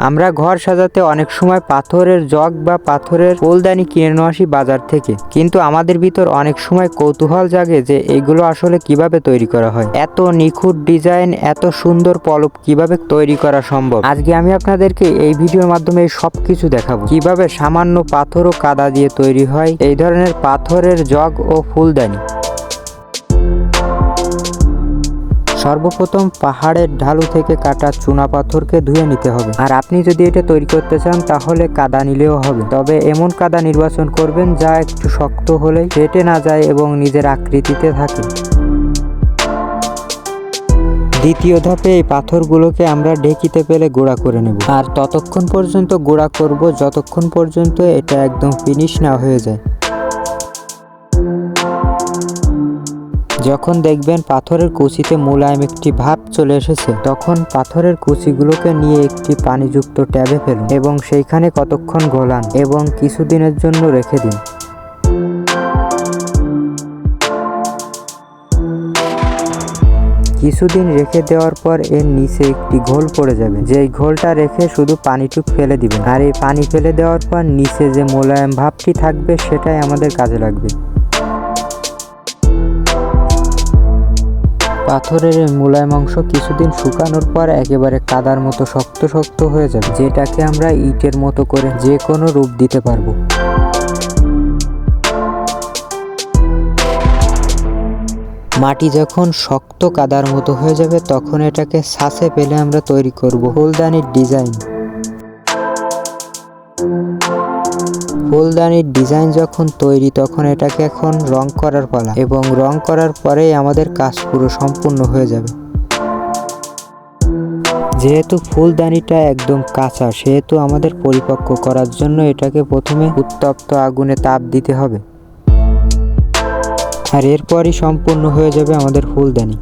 আমরা ঘর সাজাতে অনেক সময় পাথরের জগ বা পাথরের ফুলদানি কিনে নিয়ে আসি বাজার থেকে, কিন্তু আমাদের ভিতর অনেক সময় কৌতূহল জাগে যে এগুলো আসলে কিভাবে তৈরি করা হয়। এত নিখুঁত ডিজাইন, এত সুন্দর পলব কিভাবে তৈরি করা সম্ভব। আজকে আমি আপনাদেরকে এই ভিডিওর মাধ্যমে সবকিছু দেখাবো, কিভাবে সামান্য পাথর ও কাদা দিয়ে তৈরি হয় এই ধরনের পাথরের জগ ও ফুলদানি। সর্বপ্রথম পাহাড়ের ঢালু থেকে কাটা চুনা পাথরকে ধুয়ে নিতে হবে। আর আপনি যদি এটা তৈরি করতে চান তাহলে কাদা নিলেও হবে, তবে এমন কাদা নির্বাচন করবেন যা একটু শক্ত হলেই ফেটে না যায় এবং নিজের আকৃতিতে থাকে। দ্বিতীয় ধাপে এই পাথরগুলোকে আমরা ঢেকিতে পেলে গুঁড়া করে নেব, আর ততক্ষণ পর্যন্ত গুঁড়া করব যতক্ষণ পর্যন্ত এটা একদম ফিনিশ না হয়ে যায়। যখন দেখবেন পাথরের কুচিতে মোলায়েম একটি ভাব চলে এসেছে, তখন পাথরের কুচিগুলোকে নিয়ে একটি পানিযুক্ত ট্যাবে ফেলুন এবং সেইখানে কতক্ষণ ঘোলান এবং কিছুদিনের জন্য রেখে দিন। কিছুদিন রেখে দেওয়ার পর এর নিচে একটি ঘোল পড়ে যাবে, যেই ঘোলটা রেখে শুধু পানিটুক ফেলে দিবেন। আর এই পানি ফেলে দেওয়ার পর নিচে যে মোলায়েম ভাবটি থাকবে সেটাই আমাদের কাজে লাগবে। পাথরের এই মোলায়েম অংশ কিছুদিন শুকানোর পর একেবারে কাদার মতো শক্ত শক্ত হয়ে যাবে, যেটাকে আমরা ইটের মতো করে যে কোনো রূপ দিতে পারবো। মাটি যখন শক্ত কাদার মতো হয়ে যাবে তখন এটাকে ছাঁচে ফেলে আমরা তৈরি করব ফুলদানির ডিজাইন। ফুলদানির ডিজাইন যখন তৈরি তখন এটাকে এখন রং করার পালা, এবং রং করার পরেই আমাদের কাজ পুরো সম্পূর্ণ হয়ে যাবে। যেহেতু ফুলদানিটা একদম কাঁচা, সেহেতু আমাদের পরিপক্ক করার জন্য এটাকে প্রথমে উত্তপ্ত আগুনে তাপ দিতে হবে, আর এরপরই সম্পূর্ণ হয়ে যাবে আমাদের ফুলদানি।